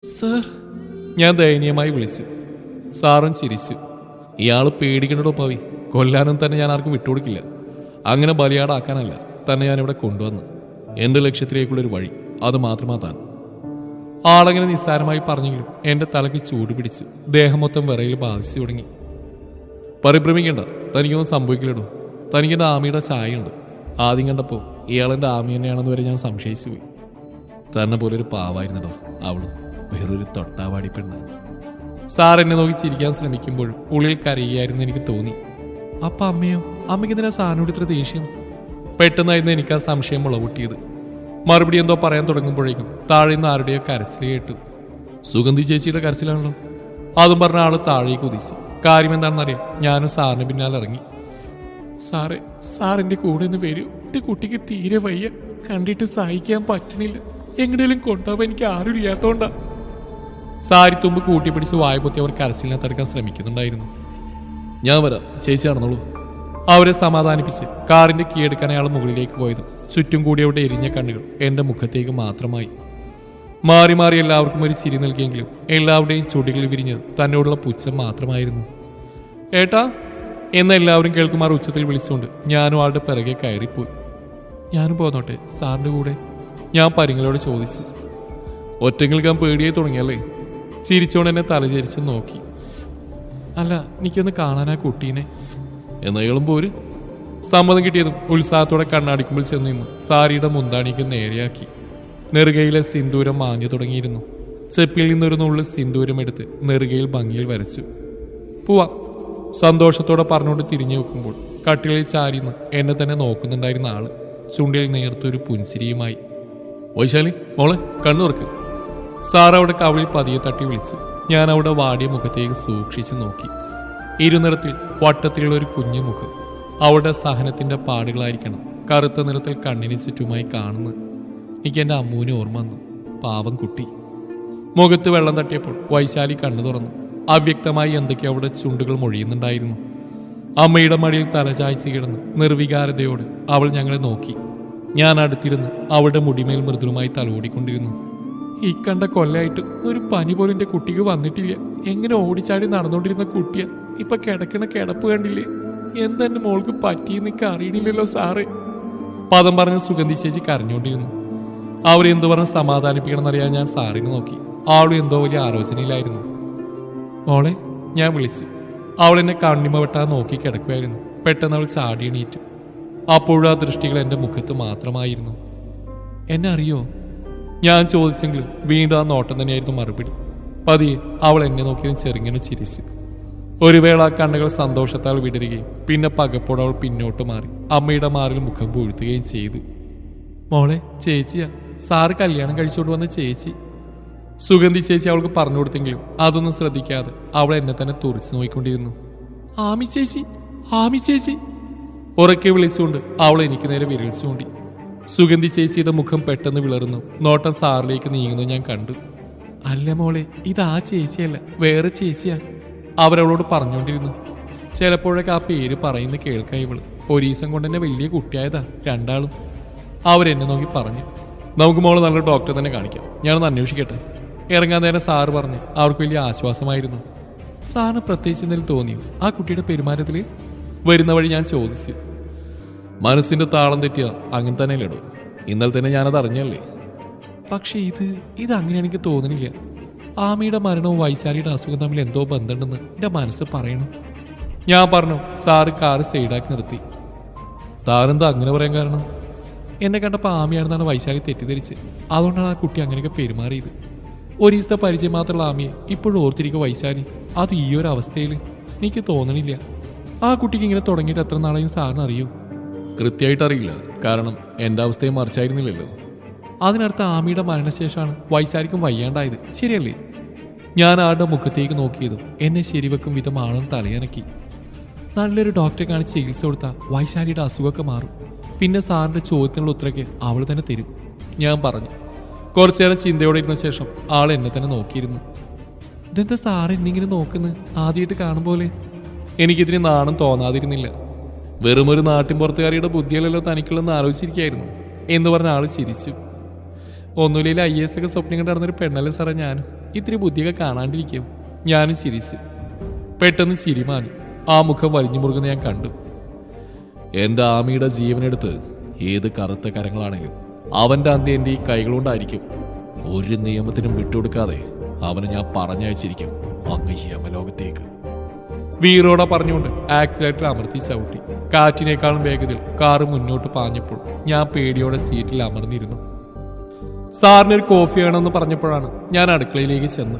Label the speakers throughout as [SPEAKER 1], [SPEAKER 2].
[SPEAKER 1] Sir, ഞാൻ ദയനീയമായി വിളിച്ചു. സാറും ചിരിച്ചു. ഇയാൾ പേടിക്കണ്ടോ പവി, കൊല്ലാനും തന്നെ ഞാൻ ആർക്കും വിട്ടുകൊടുക്കില്ല. അങ്ങനെ ബലിയാടാക്കാനല്ല തന്നെ ഞാനിവിടെ കൊണ്ടുവന്ന്. എൻ്റെ ലക്ഷ്യത്തിലേക്കുള്ളൊരു വഴി, അത് മാത്രമാ താൻ. ആളങ്ങനെ നിസ്സാരമായി പറഞ്ഞെങ്കിലും എൻ്റെ തലയ്ക്ക് ചൂട് പിടിച്ചു. ദേഹം മൊത്തം വിറയിൽ ബാധിച്ചു തുടങ്ങി. പരിഭ്രമിക്കേണ്ട, തനിക്കൊന്നും സംഭവിക്കില്ലടോ. തനിക്കെൻ്റെ ആമിയുടെ ചായയുണ്ട്. ആദ്യം കണ്ടപ്പോൾ ഇയാളെൻ്റെ ആമി തന്നെയാണെന്ന് വരെ ഞാൻ സംശയിച്ചു പോയി. തന്നെ പോലൊരു പാവായിരുന്നടോ അവളും, വേറൊരു തൊട്ടാവാടി പെണ്ണ്. സാർ എന്നെ നോക്കി ചിരിക്കാൻ ശ്രമിക്കുമ്പോഴും ഉള്ളിൽ കരയുകയായിരുന്നു എനിക്ക് തോന്നി. അപ്പം അമ്മയോ? അമ്മയ്ക്ക് എന്തിനാ സാറിനോട് ഇത്ര ദേഷ്യം? പെട്ടെന്നായിരുന്നു എനിക്ക് ആ സംശയം മുളപൊട്ടിയത്. മറുപടി എന്തോ പറയാൻ തുടങ്ങുമ്പോഴേക്കും താഴെ നിന്ന് ആരുടെയോ കരച്ചിൽ കേട്ടു. സുഗന്ധി ചേച്ചിയുടെ കരച്ചിലാണല്ലോ. അതും പറഞ്ഞ ആള് താഴേക്ക് കുതിച്ചു. കാര്യം എന്താണെന്നറിയാം. ഞാനും സാറിന് പിന്നാലെ ഇറങ്ങി. സാറേ, സാറിൻ്റെ കൂടെ ഒന്ന് വരൂ. എൻ്റെ കുട്ടിക്ക് തീരെ വയ്യ, കണ്ടിട്ട് സഹിക്കാൻ പറ്റണില്ല. എങ്ങനെയും കൊണ്ടുപോകാൻ എനിക്ക് ആരും ഇല്ലാത്തോണ്ടാ. സാരിത്തുമ്പ് കൂട്ടിപ്പിടിച്ച് വായ്പൊത്തി അവർ കരച്ചിലിനകത്തെടുക്കാൻ ശ്രമിക്കുന്നുണ്ടായിരുന്നു. ഞാൻ വരാം, ചേച്ചി നടന്നോളൂ. അവരെ സമാധാനിപ്പിച്ച് കാറിന്റെ കീ എടുക്കാൻ അയാൾ മുകളിലേക്ക് പോയത്. ചുറ്റും കൂടിയവിടെ എരിഞ്ഞ കണ്ണുകൾ എൻ്റെ മുഖത്തേക്ക് മാത്രമായി. മാറി മാറി എല്ലാവർക്കും ഒരു ചിരി നൽകിയെങ്കിലും എല്ലാവരുടെയും ചുടികളിൽ വിരിഞ്ഞത് തന്നോടുള്ള പുച്ഛം മാത്രമായിരുന്നു. ഏട്ടാ എന്ന എല്ലാവരും കേൾക്കുമാർ ഉച്ചത്തിൽ വിളിച്ചുകൊണ്ട് ഞാനും ആളുടെ പിറകെ കയറിപ്പോയി. ഞാനും പോന്നോട്ടെ സാറിൻ്റെ കൂടെ? ഞാൻ പരിങ്ങളോട് ചോദിച്ചു. ഒറ്റ നിൽക്കാൻ പേടിയായി തുടങ്ങിയല്ലേ? ചിരിച്ചോണ്ട് എന്നെ തലചരിച്ച് നോക്കി. അല്ല, എനിക്കൊന്ന് കാണാനാ കുട്ടീനെ. എന്നയാളും പോര്. സമ്മതം കിട്ടിയതും ഉത്സാഹത്തോടെ കണ്ണാടിക്കുമ്പോൾ ചെന്ന് നിന്ന് സാരിയുടെ മുന്താണിക്ക് നേരെയാക്കി. നെറുകയിലെ സിന്ദൂരം മാഞ്ഞു തുടങ്ങിയിരുന്നു. ചെപ്പിൽ നിന്നൊരു നുള്ളിൽ സിന്ദൂരം എടുത്ത് നെറുകയിൽ ഭംഗിയിൽ വരച്ചു. പോവാം, സന്തോഷത്തോടെ പറഞ്ഞുകൊണ്ട് തിരിഞ്ഞു നോക്കുമ്പോൾ കട്ടിലിൽ ചാരിന്ന് എന്നെ തന്നെ നോക്കുന്നുണ്ടായിരുന്ന ആള് ചുണ്ടിൽ നേർത്തൊരു പുൻസിരിയുമായി. വൈശാലി മോളെ, കണ്ണുറക്ക്. സാർ അവിടെ കവളിൽ പതിയെ തട്ടി വിളിച്ചു. ഞാൻ അവിടെ വാടിയ മുഖത്തേക്ക് സൂക്ഷിച്ചു നോക്കി. ഇരുനിറത്തിൽ വട്ടത്തിലുള്ള ഒരു കുഞ്ഞു മുഖം. അവിടെ സഹനത്തിന്റെ പാടുകളായിരിക്കണം കറുത്ത നിറത്തിൽ കണ്ണിന് ചുറ്റുമായി കാണുന്നത്. എനിക്ക് എൻ്റെ അമ്മൂനെ ഓർമ്മ വന്നു. പാവം കുട്ടി. മുഖത്ത് വെള്ളം തട്ടിയപ്പോൾ വൈശാലി കണ്ണു തുറന്നു. അവ്യക്തമായി എന്തൊക്കെ അവിടെ ചുണ്ടുകൾ മൊഴിയുന്നുണ്ടായിരുന്നു. അമ്മയുടെ മടിയിൽ തലചായ്ച്ച് കിടന്ന് നിർവികാരതയോട് അവൾ ഞങ്ങളെ നോക്കി. ഞാൻ അടുത്തിരുന്ന് അവളുടെ മുടിമേൽ മൃദുലമായി തലോടിക്കൊണ്ടിരുന്നു. ഈ കണ്ട കൊല്ലായിട്ട് ഒരു പനി പോലും എൻ്റെ കുട്ടിക്ക് വന്നിട്ടില്ല. എങ്ങനെ ഓടിച്ചാടി നടന്നുകൊണ്ടിരുന്ന കുട്ടിയാ ഇപ്പൊ കിടക്കണ കിടപ്പ് കണ്ടില്ലേ? എന്തെന്റെ മോൾക്ക് പറ്റിയെന്നൊക്കെ അറിയണില്ലല്ലോ സാറേ. പദം പറഞ്ഞ് സുഗന്ധി ചേച്ചി കരഞ്ഞുകൊണ്ടിരുന്നു. അവരെന്തു പറഞ്ഞ് സമാധാനിപ്പിക്കണം എന്നറിയാൻ ഞാൻ സാറിനെ നോക്കി. അവളും എന്തോ വലിയ ആലോചനയിലായിരുന്നു. മോളെ, ഞാൻ വിളിച്ചു. അവൾ എന്നെ കണ്ണിമ വെട്ടാൻ നോക്കി കിടക്കുമായിരുന്നു. പെട്ടെന്ന് അവൾ ചാടി എണീറ്റു. അപ്പോഴും ആ ദൃഷ്ടികൾ എൻ്റെ മുഖത്ത് മാത്രമായിരുന്നു. എന്നെ അറിയോ? ഞാൻ ചോദിച്ചെങ്കിലും വീണ്ടും ആ നോട്ടം തന്നെയായിരുന്നു മറുപടി. പതിയെ അവൾ എന്നെ നോക്കിയതും ചെറുങ്ങനെ ചിരിച്ചു. ഒരു വേള ആ കണ്ണുകൾ സന്തോഷത്താൽ വിടരുകയും പിന്നെ പകപ്പോടെ അവൾ പിന്നോട്ട് മാറി അമ്മയുടെ മാറിൽ മുഖം പൂഴ്ത്തുകയും ചെയ്തു. മോളെ, ചേച്ചിയാ, സാറ് കല്യാണം കഴിച്ചോണ്ട് വന്ന ചേച്ചി. സുഗന്ധി ചേച്ചി അവൾക്ക് പറഞ്ഞു കൊടുത്തെങ്കിലും അതൊന്നും ശ്രദ്ധിക്കാതെ അവൾ എന്നെ തന്നെ തുറച്ചു നോക്കിക്കൊണ്ടിരുന്നു. ആമി ചേച്ചി, ആമി ചേച്ചി ഉറക്കെ വിളിച്ചുകൊണ്ട് അവൾ എനിക്ക് നേരെ വിരൽ ചൂണ്ടി. സുഗന്ധി ചേച്ചിയുടെ മുഖം പെട്ടെന്ന് വിളർന്നു. നോട്ടം സാറിലേക്ക് നീങ്ങുന്നു ഞാൻ കണ്ടു. അല്ല മോളെ, ഇത് ആ ചേച്ചിയല്ല, വേറെ ചേച്ചിയാ, അവരവളോട് പറഞ്ഞുകൊണ്ടിരുന്നു. ചിലപ്പോഴൊക്കെ ആ പേര് പറയുന്ന കേൾക്കായി ഇവള്. ഒരു ദിവസം കൊണ്ട് തന്നെ വലിയ കുട്ടിയായതാ രണ്ടാളും. അവരെന്നെ നോക്കി പറഞ്ഞു. നമുക്ക് മോള് നല്ലൊരു ഡോക്ടറെ തന്നെ കാണിക്കാം, ഞാനൊന്ന് അന്വേഷിക്കട്ടെ. ഇറങ്ങാൻ നേരം സാറ് പറഞ്ഞ് അവർക്ക് വലിയ ആശ്വാസമായിരുന്നു. സാറിന് പ്രത്യേകിച്ച് എന്തെങ്കിലും തോന്നിയോ ആ കുട്ടിയുടെ പെരുമാറ്റത്തിൽ? വരുന്ന വഴി ഞാൻ ചോദിച്ചു. മനസ്സിന്റെ താളം തെറ്റിയ അങ്ങനെ തന്നെ അല്ലേടോ. ഇന്നലെ തന്നെ ഞാനത് അറിഞ്ഞല്ലേ. പക്ഷെ ഇത് അങ്ങനെ എനിക്ക് തോന്നുന്നില്ല. ആമയുടെ മരണവും വൈശാലിയുടെ അസുഖം തമ്മിൽ എന്തോ ബന്ധമുണ്ടെന്ന് എൻ്റെ മനസ്സ് പറയണം. ഞാൻ പറഞ്ഞു. സാറ് കാറ് സൈഡാക്കി നിർത്തി. താനെന്താ അങ്ങനെ പറയാൻ കാരണം? എന്നെ കണ്ടപ്പോൾ ആമയാണെന്നാണ് വൈശാലി തെറ്റിദ്ധരിച്ച്. അതുകൊണ്ടാണ് ആ കുട്ടി അങ്ങനെയൊക്കെ പെരുമാറിയത്. ഒരു ദിവസത്തെ പരിചയം മാത്രമുള്ള ആമയെ ഇപ്പോഴും ഓർത്തിരിക്കുക വൈശാലി. അത് ഈ ഒരു അവസ്ഥയിൽ എനിക്ക് തോന്നണില്ല. ആ കുട്ടിക്ക് ഇങ്ങനെ തുടങ്ങിയിട്ട് എത്ര നാളെയും സാറിന് അറിയോ? കൃത്യമായിട്ട് അറിയില്ല, കാരണം എൻ്റെ അവസ്ഥയും മറിച്ചായിരുന്നില്ലല്ലോ. അതിനർത്ഥം ആമിയുടെ മരണശേഷമാണ് വൈശാലിക്കും വയ്യാണ്ടായത്, ശരിയല്ലേ? ഞാൻ ആളുടെ മുഖത്തേക്ക് നോക്കിയതും എന്നെ ശരിവെക്കും വിധം ആളും തലയനക്കി. നല്ലൊരു ഡോക്ടറെ കാണിച്ച് ചികിത്സ കൊടുത്താൽ വൈശാലിയുടെ അസുഖമൊക്കെ മാറും. പിന്നെ സാറിൻ്റെ ചോദ്യത്തിനുള്ള ഉത്തരക്ക് അവൾ തന്നെ തരും, ഞാൻ പറഞ്ഞു. കുറച്ചു നേരം ചിന്തയോടെ ഇരുന്ന ശേഷം ആൾ എന്നെ തന്നെ നോക്കിയിരുന്നു. ഇതെന്താ സാറ് എന്നിങ്ങനെ നോക്കുന്നത്? ആദ്യമായിട്ട് കാണും പോലെ. എനിക്കിതിന് നാണം തോന്നാതിരുന്നില്ല. വെറുമൊരു നാട്ടിൻപുറത്തുകാരിയുടെ ബുദ്ധിയല്ലല്ലോ തനിക്കുള്ളെന്ന് ആലോചിച്ചിരിക്കുകയായിരുന്നു എന്ന് പറഞ്ഞ ആൾ ചിരിച്ചു. ഒന്നുമില്ല IAS ഒക്കെ സ്വപ്നം കണ്ട് നടന്നൊരു പെണ്ണല്ലേ സാറേ ഞാനും. ഇത്തിരി ബുദ്ധിയൊക്കെ കാണാണ്ടിരിക്കും. ഞാനും ചിരിച്ചു. പെട്ടെന്ന് ചിരി മാഞ്ഞു. ആ മുഖം വലിഞ്ഞു മുറുകുന്ന ഞാൻ കണ്ടു. എൻ്റെ ആമിയുടെ ജീവനെടുത്ത് ഏത് കറുത്ത കരങ്ങളാണെങ്കിലും അവൻ്റെ അന്ത്യം എൻ്റെ ഈ കൈകളുകൊണ്ടായിരിക്കും. ഒരു നിയമത്തിനും വിട്ടുകൊടുക്കാതെ അവനെ ഞാൻ പറഞ്ഞയച്ചിരിക്കും അങ്ങ് യമലോകത്തേക്ക്. വീറോടെ പറഞ്ഞുകൊണ്ട് ആക്സിലേറ്റർ അമർത്തി ചവിട്ടി. കാറ്റിനേക്കാളും വേഗത്തിൽ കാറ് മുന്നോട്ട് പാഞ്ഞപ്പോൾ ഞാൻ പേടിയോടെ സീറ്റിൽ അമർന്നിരുന്നു. സാറിനൊരു കോഫി വേണമെന്ന് പറഞ്ഞപ്പോഴാണ് ഞാൻ അടുക്കളയിലേക്ക് ചെന്ന്.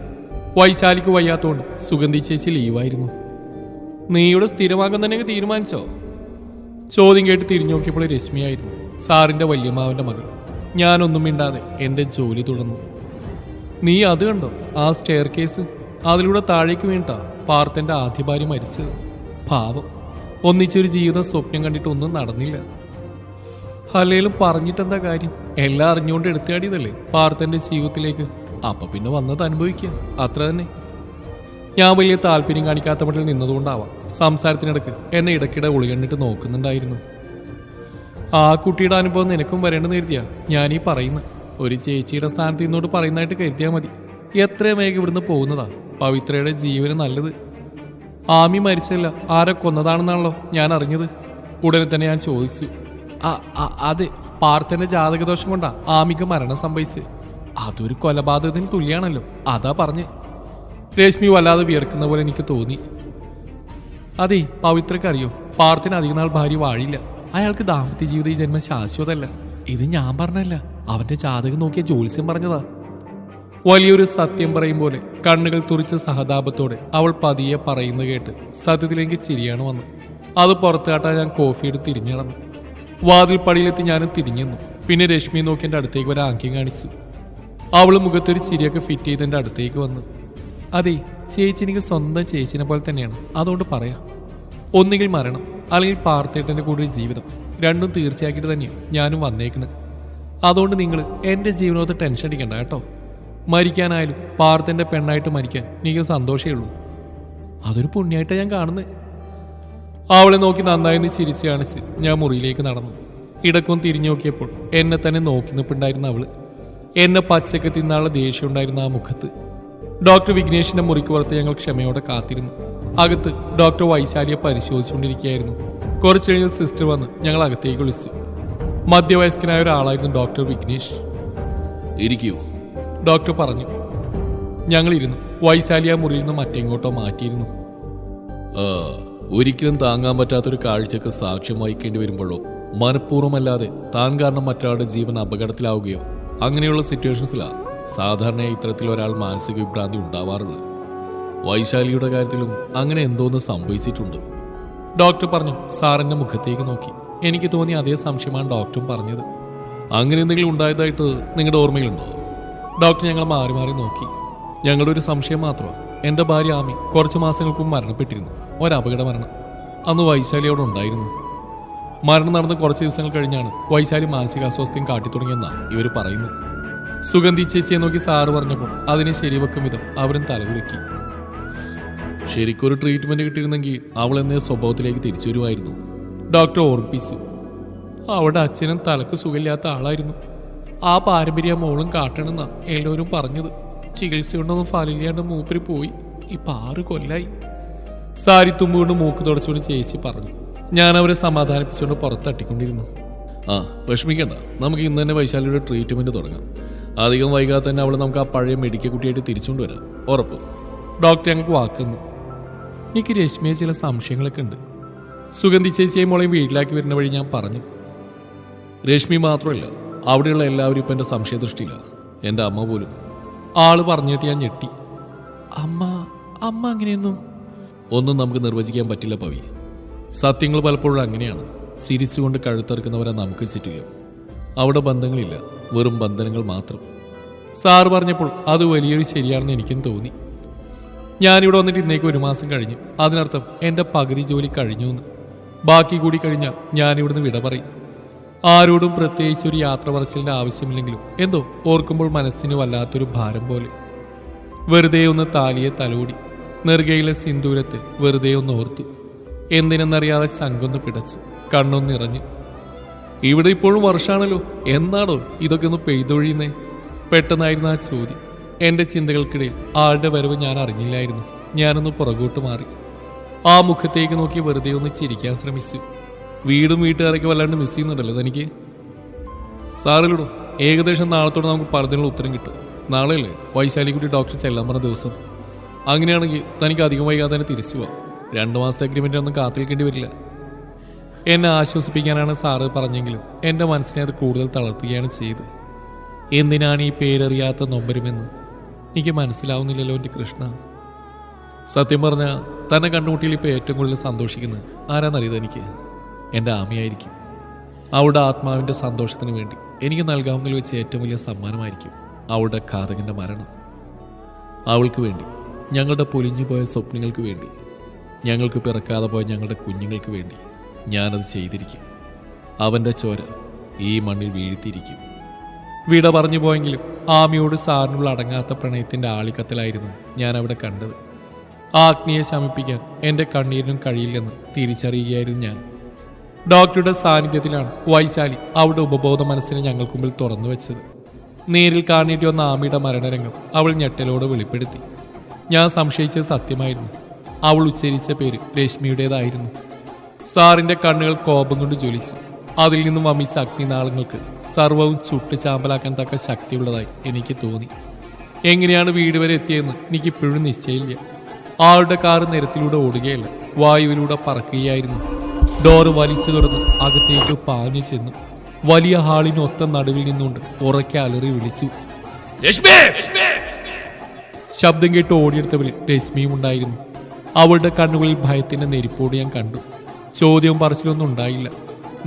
[SPEAKER 1] വൈശാലിക്ക് വയ്യാത്തോണ്ട് സുഗന്ധി ചേച്ചി ലീവായിരുന്നു. നീയുടെ സ്ഥിരമാക്കാൻ തന്നെ തീരുമാനിച്ചോ? ചോദ്യം കേട്ട് തിരിഞ്ഞു നോക്കിയപ്പോൾ രശ്മിയായിരുന്നു, സാറിന്റെ വല്യമ്മാവന്റെ മകൾ. ഞാനൊന്നും മിണ്ടാതെ എൻ്റെ ജോലി തുടർന്നു. നീ അത് കണ്ടോ? ആ സ്റ്റെയർ കേസ്, അതിലൂടെ താഴേക്ക് വീണിട്ടാ പാർത്തന്റെ ആദ്യ ഭാര്യ മരിച്ചത്. പാവം, ഒന്നിച്ചൊരു ജീവിതം സ്വപ്നം കണ്ടിട്ടൊന്നും നടന്നില്ല. അല്ലേലും പറഞ്ഞിട്ടെന്താ കാര്യം? എല്ലാം അറിഞ്ഞുകൊണ്ട് എടുത്താടിയതല്ലേ പാർത്തന്റെ ജീവിതത്തിലേക്ക്. അപ്പൊ പിന്നെ വന്നത് അനുഭവിക്കുക, അത്ര തന്നെ. ഞാൻ വലിയ താല്പര്യം കാണിക്കാത്ത മട്ടിൽ നിന്നതുകൊണ്ടാവാം സംസാരത്തിനിടക്ക് എന്നെ ഇടയ്ക്കിടെ ഒളികണ്ടിട്ട് നോക്കുന്നുണ്ടായിരുന്നു. ആ കുട്ടിയുടെ അനുഭവം നിനക്കും വരേണ്ടെന്ന് കരുതിയാ ഞാനീ പറയുന്നത്. ഒരു ചേച്ചിയുടെ സ്ഥാനത്ത് ഇന്നോട് പറയുന്നതായിട്ട് കരുതിയാൽ മതി. എത്രയും വേഗം ഇവിടുന്ന് പോകുന്നതാ പവിത്രയുടെ ജീവന് നല്ലത്. ആമി മരിച്ചല്ല, ആരെ കൊന്നതാണെന്നാണല്ലോ ഞാൻ അറിഞ്ഞത്. ഉടനെ തന്നെ ഞാൻ ചോദിച്ചു. അതെ, പാർത്തന്റെ ജാതകദോഷം കൊണ്ടാ ആമിക്ക് മരണം സംഭവിച്ച്. അതൊരു കൊലപാതകത്തിന് തുല്യാണല്ലോ, അതാ പറഞ്ഞ്. രശ്മി വല്ലാതെ വിയർക്കുന്ന പോലെ എനിക്ക് തോന്നി. അതെ, പവിത്രക്ക് അറിയോ, പാർത്തിന് അധികം നാൾ ഭാര്യ വാഴില്ല. അയാൾക്ക് ദാമ്പത്യ ജീവിത ഈ ജന്മം ശാശ്വതല്ല. ഇത് ഞാൻ പറഞ്ഞല്ല, അവന്റെ ജാതകം നോക്കിയ ജ്യോത്സ്യം പറഞ്ഞതാ. വലിയൊരു സത്യം പറയും പോലെ കണ്ണുകൾ തുറിച്ച സഹതാപത്തോടെ അവൾ പതിയെ പറയുന്നത് കേട്ട് സത്യത്തിലേക്ക് ചിരിയാണ് വന്നത്. അത് പുറത്തു കാട്ടാൻ ഞാൻ കോഫി എടുത്ത് തിരിഞ്ഞടന്നു. വാതിൽ പടിയിലെത്തി ഞാനും തിരിഞ്ഞെന്നു. പിന്നെ രശ്മി നോക്കി എൻ്റെ അടുത്തേക്ക് വരാൻ ആംഗ്യം കാണിച്ചു. അവൾ മുഖത്തൊരു ചിരിയൊക്കെ ഫിറ്റ് ചെയ്ത് എൻ്റെ അടുത്തേക്ക് വന്നു. അതെ, ചേച്ചി എനിക്ക് സ്വന്തം ചേച്ചിനെ പോലെ തന്നെയാണ്. അതുകൊണ്ട് പറയാം, ഒന്നുകിൽ മരണം അല്ലെങ്കിൽ പാർത്തേട്ടൻ്റെ കൂടെ ഒരു ജീവിതം. രണ്ടും തീർച്ചയാക്കിയിട്ട് തന്നെയാണ് ഞാനും വന്നേക്കുന്നത്. അതുകൊണ്ട് നിങ്ങൾ എൻ്റെ ജീവനോത്ത് ടെൻഷൻ അടിക്കണ്ട കേട്ടോ. മരിക്കാനായാലും പാർത്തൻ്റെ പെണ്ണായിട്ട് മരിക്കാൻ എനിക്ക് സന്തോഷമേ ഉള്ളൂ. അതൊരു പുണ്യമായിട്ടാണ് ഞാൻ കാണുന്നത്. അവളെ നോക്കി നന്നായി ചിരിച്ച് കാണിച്ച് ഞാൻ മുറിയിലേക്ക് നടന്നു. ഇടക്കൊന്ന് തിരിഞ്ഞു നോക്കിയപ്പോൾ എന്നെ തന്നെ നോക്കി നിൽപ്പുണ്ടായിരുന്ന അവള്. എന്നെ പച്ചക്ക് തിന്നാനുള്ള ദേഷ്യം ഉണ്ടായിരുന്ന ആ മുഖത്ത്. ഡോക്ടർ വിഘ്നേഷിന്റെ മുറിക്ക് പുറത്ത് ഞങ്ങൾ ക്ഷമയോടെ കാത്തിരുന്നു. അകത്ത് ഡോക്ടർ വൈശാലിയെ പരിശോധിച്ചുകൊണ്ടിരിക്കുകയായിരുന്നു. കുറച്ചു കഴിഞ്ഞ് സിസ്റ്റർ വന്ന് ഞങ്ങൾ അകത്തേക്ക് വിളിച്ചു. മധ്യവയസ്കനായ ഒരാളായിരുന്നു ഡോക്ടർ വിഘ്നേഷ്. ഇരിക്കൂ, ഡോക്ടർ പറഞ്ഞു. ഞങ്ങളിരുന്നു. വൈശാലി ആ മുറിയിൽ നിന്ന് മറ്റെങ്ങോട്ടോ മാറ്റിയിരുന്നു. ഒരിക്കലും താങ്ങാൻ പറ്റാത്തൊരു കാഴ്ചക്ക് സാക്ഷ്യം വഹിക്കേണ്ടി വരുമ്പോഴോ മനഃപൂർവ്വമല്ലാതെ താൻ കാരണം മറ്റൊരാളുടെ ജീവൻ അപകടത്തിലാവുകയോ അങ്ങനെയുള്ള സിറ്റുവേഷൻസിലാണ് സാധാരണയായി ഇത്തരത്തിൽ ഒരാൾ മാനസിക വിഭ്രാന്തി ഉണ്ടാവാറുള്ളത്. വൈശാലിയുടെ കാര്യത്തിലും അങ്ങനെ എന്തോന്ന് സംഭവിച്ചിട്ടുണ്ട്, ഡോക്ടർ പറഞ്ഞു. സാറിന്റെ മുഖത്തേക്ക് നോക്കി. എനിക്ക് തോന്നി അതേ സംശയമാണ് ഡോക്ടറും പറഞ്ഞത്. അങ്ങനെ എന്തെങ്കിലും ഉണ്ടായതായിട്ട് നിങ്ങളുടെ ഓർമ്മയിലുണ്ടോ? ഡോക്ടർ ഞങ്ങൾ മാറി മാറി നോക്കി. ഞങ്ങളുടെ ഒരു സംശയം മാത്രമാണ്. എൻ്റെ ഭാര്യ ആമി കുറച്ച് മാസങ്ങൾക്ക് മുമ്പ് മരണപ്പെട്ടിരുന്നു. ഒരപകട മരണം. അന്ന് വൈശാലി അവിടെ ഉണ്ടായിരുന്നു. മരണം നടന്ന് കുറച്ച് ദിവസങ്ങൾ കഴിഞ്ഞാണ് വൈശാലി മാനസികാസ്വാസ്ഥ്യം കാട്ടിത്തുടങ്ങിയെന്നാണ് ഇവർ പറയുന്നത്. സുഗന്ധി ചേച്ചിയെ നോക്കി സാറ് പറഞ്ഞപ്പോൾ അതിനെ ശരിവെക്കും വിധം അവരും തലകുലുക്കി. ശരിക്കൊരു ട്രീറ്റ്മെന്റ് കിട്ടിയിരുന്നെങ്കിൽ അവൾ എന്നേ സ്വഭാവത്തിലേക്ക് തിരിച്ചു വരുമായിരുന്നു, ഡോക്ടർ ഓർമ്മിപ്പിച്ചു. അവളുടെ അച്ഛനും തലക്ക് സുഖമില്ലാത്ത ആളായിരുന്നു. ആ പാരമ്പര്യ മോളും കാട്ടണമെന്നാ എല്ലാവരും പറഞ്ഞത്. ചികിത്സ കൊണ്ടൊന്നും ഫലില്ലാണ്ട് മൂപ്പര് പോയി. ഇപ്പം 6 കൊല്ലായി. സാരി തുമ്പുകൊണ്ട് മൂക്ക് തുടച്ചുകൊണ്ട് ചേച്ചി പറഞ്ഞു. ഞാൻ അവരെ സമാധാനിപ്പിച്ചുകൊണ്ട് പുറത്ത് തട്ടിക്കൊണ്ടിരുന്നു. വിഷമിക്കണ്ട, നമുക്ക് ഇന്ന് തന്നെ വൈശാലിയുടെ ട്രീറ്റ്മെന്റ് തുടങ്ങാം. അധികം വൈകാതെ തന്നെ അവൾ നമുക്ക് ആ പഴയ മെഡിക്കൽ കുട്ടിയായിട്ട് തിരിച്ചുകൊണ്ട് വരാം, ഉറപ്പ്, ഡോക്ടർ ഞങ്ങൾക്ക് വാക്കുന്നു. എനിക്ക് രശ്മിയെ ചില സംശയങ്ങളൊക്കെ ഉണ്ട്. സുഗന്ധി ചേച്ചിയെയും മോളെയും വീട്ടിലാക്കി വരുന്ന വഴി ഞാൻ പറഞ്ഞു. രശ്മി മാത്രമല്ല, അവിടെയുള്ള എല്ലാവരും ഇപ്പം എൻ്റെ സംശയദൃഷ്ടിയില്ല. എൻ്റെ അമ്മ പോലും. ആള് പറഞ്ഞിട്ട് ഞാൻ ഞെട്ടി. അമ്മ അങ്ങനെയൊന്നും ഒന്നും നമുക്ക് നിർവചിക്കാൻ പറ്റില്ല പവി. സത്യങ്ങൾ പലപ്പോഴും അങ്ങനെയാണ്. ചിരിച്ചുകൊണ്ട് കഴുത്തറുക്കുന്നവരെ നമുക്ക് ചുറ്റില്ല. അവിടെ ബന്ധങ്ങളില്ല, വെറും ബന്ധനങ്ങൾ മാത്രം. സാറ് പറഞ്ഞപ്പോൾ അത് വലിയൊരു ശരിയാണെന്ന് എനിക്കും തോന്നി. ഞാനിവിടെ വന്നിട്ട് ഇന്നേക്ക് 1 മാസം കഴിഞ്ഞു. അതിനർത്ഥം എൻ്റെ പകുതി ജോലി കഴിഞ്ഞു എന്ന്. ബാക്കി കൂടി കഴിഞ്ഞാൽ ഞാനിവിടുന്ന് വിട പറയും. ആരോടും പ്രത്യേകിച്ച് ഒരു യാത്ര പറച്ചിലിൻ്റെ ആവശ്യമില്ലെങ്കിലും എന്തോ ഓർക്കുമ്പോൾ മനസ്സിന് വല്ലാത്തൊരു ഭാരം പോലെ. വെറുതെ ഒന്ന് താലിയെ തലോടി. നെറുകയിലെ സിന്ദൂരത്തെ വെറുതെ ഒന്ന് ഓർത്തു. എന്തിനെന്നറിയാതെ ചങ്കൊന്ന് പിടച്ചു, കണ്ണൊന്നിറഞ്ഞു. ഇവിടെ ഇപ്പോഴും വർഷമാണല്ലോ, എന്നാടോ ഇതൊക്കെ ഒന്ന് പെയ്തൊഴിയുന്നേ? പെട്ടെന്നായിരുന്നു ആ ചോദ്യം. എൻ്റെ ചിന്തകൾക്കിടയിൽ ആളുടെ വരവ് ഞാൻ അറിഞ്ഞില്ലായിരുന്നു. ഞാനൊന്ന് പുറകോട്ട് മാറി ആ മുഖത്തേക്ക് നോക്കി വെറുതെ ഒന്ന് ചിരിക്കാൻ ശ്രമിച്ചു. വീടും വീട്ടുകാരൊക്കെ വല്ലാണ്ട് മിസ് ചെയ്യുന്നുണ്ടല്ലോ തനിക്ക്? സാറിലിടും, ഏകദേശം നാളത്തോടെ നമുക്ക് പറഞ്ഞതിനുള്ള ഉത്തരം കിട്ടും. നാളെയല്ലേ വൈശാലിക്കുട്ടി ഡോക്ടർ ചെല്ലാൻ പറഞ്ഞ ദിവസം? അങ്ങനെയാണെങ്കിൽ തനിക്ക് അധികം വൈകാതെ തന്നെ തിരിച്ചു പോവാം. 2 മാസത്തെ അഗ്രിമെൻ്റ് ഒന്നും കാത്തിരിക്കേണ്ടി വരില്ല. എന്നെ ആശ്വസിപ്പിക്കാനാണ് സാറ് പറഞ്ഞെങ്കിലും എൻ്റെ മനസ്സിനെ അത് കൂടുതൽ തളർത്തുകയാണ് ചെയ്തത്. എന്തിനാണ് ഈ പേരറിയാത്ത നൊമ്പരുമെന്ന് എനിക്ക് മനസ്സിലാവുന്നില്ലല്ലോ എൻ്റെ കൃഷ്ണ. സത്യം പറഞ്ഞാൽ തന്നെ കണ്ടുമുട്ടിയിൽ ഇപ്പോൾ ഏറ്റവും കൂടുതൽ സന്തോഷിക്കുന്നത് ആരാന്നറിയത് എനിക്ക്? എൻ്റെ ആമയായിരിക്കും. അവളുടെ ആത്മാവിൻ്റെ സന്തോഷത്തിന് വേണ്ടി എനിക്ക് നൽകാവുന്നതിൽ വെച്ച് ഏറ്റവും വലിയ സമ്മാനമായിരിക്കും അവളുടെ ഘാതകൻ്റെ മരണം. അവൾക്ക് വേണ്ടി, ഞങ്ങളുടെ പൊലിഞ്ഞുപോയ സ്വപ്നങ്ങൾക്ക് വേണ്ടി, ഞങ്ങൾക്ക് പിറക്കാതെ പോയ ഞങ്ങളുടെ കുഞ്ഞുങ്ങൾക്ക് വേണ്ടി ഞാനത് ചെയ്തിരിക്കും. അവൻ്റെ ചോര ഈ മണ്ണിൽ വീഴ്ത്തിയിരിക്കും. വിട പറഞ്ഞു പോയെങ്കിലും ആമിയോട് സാറിനുള്ള അടങ്ങാത്ത പ്രണയത്തിൻ്റെ ആളിക്കത്തിലായിരുന്നു ഞാൻ അവിടെ കണ്ടത്. ആ അഗ്നിയെ ശമിപ്പിക്കാൻ എൻ്റെ കണ്ണീരിനും കഴിയില്ലെന്ന് തിരിച്ചറിയുകയായിരുന്നു ഞാൻ. ഡോക്ടറുടെ സാന്നിധ്യത്തിലാണ് വൈശാലി അവളുടെ ഉപബോധ മനസ്സിനെ ഞങ്ങൾക്ക് മുമ്പിൽ തുറന്നു വെച്ചത്. നേരിൽ കാണേണ്ടി വന്ന ആമിയുടെ മരണരംഗം അവൾ ഞെട്ടലോടെ വെളിപ്പെടുത്തി. ഞാൻ സംശയിച്ചത് സത്യമായിരുന്നു. അവൾ ഉച്ചരിച്ച പേര് രശ്മിയുടേതായിരുന്നു. സാറിൻ്റെ കണ്ണുകൾ കോപം കൊണ്ട് ജ്വലിച്ചു. അതിൽ നിന്നും വമിച്ച അഗ്നിനാളങ്ങൾക്ക് സർവ്വവും ചുട്ട് ചാമ്പലാക്കാൻ തക്ക ശക്തിയുള്ളതായി എനിക്ക് തോന്നി. എങ്ങനെയാണ് വീട് വരെ എത്തിയെന്ന് എനിക്കിപ്പോഴും നിശ്ചയമില്ല. ആളുടെ കാറ് നിരത്തിലൂടെ ഓടുകയല്ല, വായുവിലൂടെ പറക്കുകയായിരുന്നു. ഡോറ് വലിച്ചു തുറന്ന് അകത്തേക്ക് പാഞ്ഞു ചെന്നു. വലിയ ഹാളിന് ഒത്ത നടുവിൽ നിന്നുകൊണ്ട് ഉറക്കെ അലറി വിളിച്ചു, രശ്മി! ശബ്ദം കേട്ട് ഓടിയെടുത്തവരിൽ രശ്മിയും ഉണ്ടായിരുന്നു. അവളുടെ കണ്ണുകളിൽ ഭയത്തിന്റെ നെരിപ്പോട് ഞാൻ കണ്ടു. ചോദ്യവും പറച്ചിലൊന്നും ഉണ്ടായില്ല.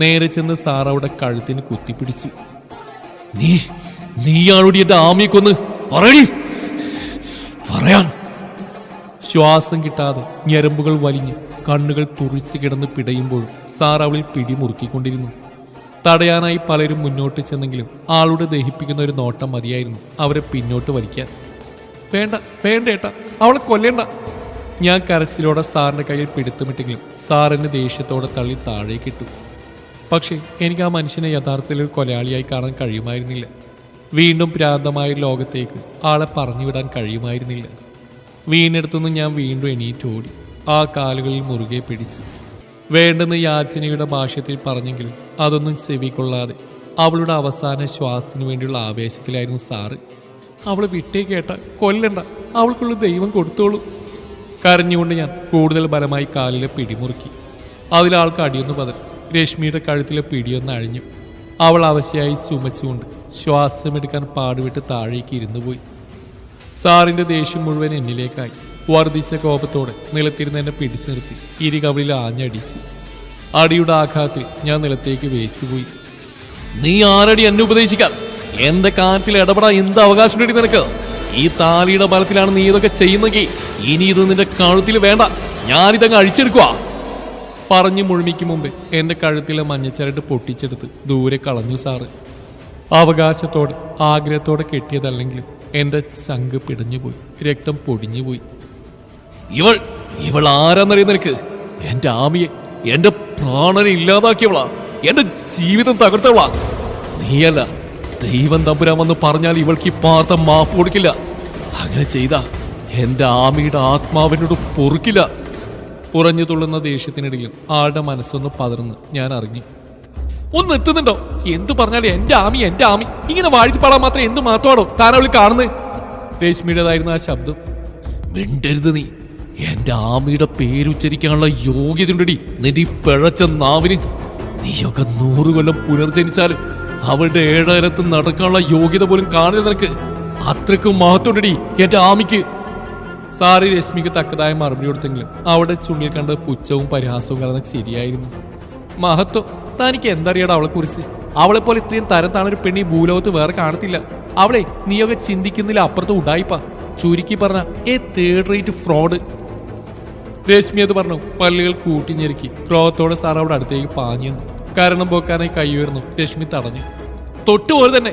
[SPEAKER 1] നേരെ ചെന്ന് സാർ അവിടെ കഴുത്തിന് കുത്തിപ്പിടിച്ചു. നീയാണോടി എന്റെ ആമിയെ കൊന്ന് പറയാൻ? ശ്വാസം കിട്ടാതെ ഞരമ്പുകൾ വലിഞ്ഞ് കണ്ണുകൾ തുറിച്ച് കിടന്ന് പിടയുമ്പോഴും സാർ അവളിൽ പിടിമുറുക്കിക്കൊണ്ടിരുന്നു. തടയാനായി പലരും മുന്നോട്ട് ചെന്നെങ്കിലും ആളുടെ ദഹിപ്പിക്കുന്ന ഒരു നോട്ടം മതിയായിരുന്നു അവരെ പിന്നോട്ട് വലിക്കാൻ. വേണ്ട ഏട്ടാ, അവളെ കൊല്ലേണ്ട. ഞാൻ കരച്ചിലോടെ സാറിൻ്റെ കയ്യിൽ പിടുത്തമിട്ടെങ്കിലും സാർ എന്നെ ദേഷ്യത്തോടെ തള്ളി താഴേക്കിട്ടു. പക്ഷേ എനിക്ക് ആ മനുഷ്യനെ യഥാർത്ഥത്തിൽ ഒരു കൊലയാളിയായി കാണാൻ കഴിയുമായിരുന്നില്ല. വീണ്ടും ഭ്രാന്തമായ ലോകത്തേക്ക് ആളെ പറഞ്ഞുവിടാൻ കഴിയുമായിരുന്നില്ല. വീണെടുത്തുനിന്ന് ഞാൻ വീണ്ടും എണീറ്റോടി. ആ കാലുകളിൽ മുറുകെ പിടിച്ചു. വേണ്ടെന്ന് യാചനയുടെ ഭാഷ്യത്തിൽ പറഞ്ഞെങ്കിലും അതൊന്നും ചെവിക്കൊള്ളാതെ അവളുടെ അവസാന ശ്വാസത്തിന് വേണ്ടിയുള്ള ആവേശത്തിലായിരുന്നു സാറ്. അവളെ വിട്ടേ കേട്ട കൊല്ലണ്ട, അവൾക്കുള്ള ദൈവം കൊടുത്തോളൂ. കരഞ്ഞുകൊണ്ട് ഞാൻ കൂടുതൽ ബലമായി കാലിലെ പിടിമുറുക്കി. അതിലാൾക്ക് അടിയൊന്ന് പതറി. രശ്മിയുടെ കഴുത്തിലെ പിടിയൊന്ന് അഴിഞ്ഞു. അവൾ അവശയായി ചുമച്ചുകൊണ്ട് ശ്വാസമെടുക്കാൻ പാടുവിട്ട് താഴേക്ക് ഇരുന്നു പോയി. സാറിന്റെ ദേഷ്യം മുഴുവൻ എന്നിലേക്കായി. വർദ്ധിച്ച കോപത്തോടെ നിലത്തിരുന്ന് എന്നെ പിടിച്ചു നിർത്തി ഇരുകവളിൽ ആഞ്ഞടിച്ചു. അടിയുടെ ആഘാതത്തിൽ ഞാൻ നിലത്തേക്ക് വേച്ചുപോയി. നീ ആരടി എന്നെ ഉപദേശിക്കാൻ? എന്റെ കാര്യത്തിൽ ഇടപെടാൻ എന്ത് അവകാശം കിട്ടി നിനക്ക്? ഈ താലിയുടെ ബലത്തിലാണ് നീ ഇതൊക്കെ ചെയ്യുന്നെങ്കിൽ ഇനി ഇത് നിന്റെ കഴുത്തിൽ വേണ്ട, ഞാനിതങ്ങ് അഴിച്ചെടുക്കുക. പറഞ്ഞു മുഴുമിക്ക് മുമ്പേ എന്റെ കഴുത്തിലെ മഞ്ഞച്ചരട്ട് പൊട്ടിച്ചെടുത്ത് ദൂരെ കളഞ്ഞു സാറ്. അവകാശത്തോടെ ആഗ്രഹത്തോടെ കെട്ടിയതല്ലെങ്കിലും എന്റെ ചങ്ക് പിടഞ്ഞുപോയി, രക്തം പൊടിഞ്ഞുപോയി. ഇവൾ ആരാന്നറിയ നിനക്ക്? എന്റെ ആമിയെ, എന്റെ പ്രാണനെ ഇല്ലാതാക്കിയവളാ, എന്റെ ജീവിതം തകർത്തവളാ. നീയല്ല, ദൈവം തമ്പുരാൻ വന്ന് പറഞ്ഞാൽ ഇവൾക്ക് ഈ പാർത്ത മാപ്പ് കൊടുക്കില്ല. അങ്ങനെ ചെയ്താ എന്റെ ആമിയുടെ ആത്മാവിനോട് പൊറുക്കില്ല. ഉറഞ്ഞു തുള്ളുന്ന ദേഷ്യത്തിനിടയിലും ആളുടെ മനസ്സൊന്ന് പതർന്ന് ഞാൻ അറിഞ്ഞു. ഒന്ന് എത്തുന്നുണ്ടോ? എന്തു പറഞ്ഞാലും എന്റെ ആമി ഇങ്ങനെ വാഴ്ത്തിപ്പാടാൻ മാത്രം എന്ത് മാത്രമാണോ താനവളി കാണുന്നത്? രശ്മിയുടേതായിരുന്നു ആ ശബ്ദം. മിണ്ടരുത് നീ. എന്റെ ആമിയുടെ പേരുച്ചരിക്കാനുള്ള യോഗ്യതയുണ്ടടി നിന്റെ പിഴച്ച നാവിന്. നീയൊക്കെ 100 കൊല്ലം പുനർജനിച്ചാലും അവളുടെ 7 നടക്കാനുള്ള യോഗ്യത പോലും കാണില്ല നിനക്ക്. അത്രക്കും മഹത്വമുണ്ടടി എന്റെ ആമിക്ക്. സാറി രശ്മിക്ക് തക്കതായ മറുപടി കൊടുത്തെങ്കിലും അവിടെ ചുണ്ടിൽ കണ്ട് പുച്ഛവും പരിഹാസവും കലർന്ന ചിരിയായിരുന്നു. മഹത്വം? തനിക്ക് എന്തറിയാടാ അവളെ കുറിച്ച്? അവളെ പോലെ ഇത്രയും തരം താണൊരു പെണ്ണി ഭൂലോകത്ത് വേറെ കാണത്തില്ല. അവളെ നീയൊക്കെ ചിന്തിക്കുന്നില്ല അപ്പുറത്ത് ഉടായിപ്പാ. ചുരുക്കി പറഞ്ഞ തേർഡ് റേറ്റ് ഫ്രോഡ്. രശ്മി അത് പറഞ്ഞു പല്ലുകൾ കൂട്ടിഞ്ഞെരുക്കി. ക്രോധത്തോടെ സാർ അവിടെ അടുത്തേക്ക് പാഞ്ഞു. കാരണം പോക്കാനായി കൈ ഉയർന്നു. രശ്മി തടഞ്ഞു. തൊട്ടുപോലെ തന്നെ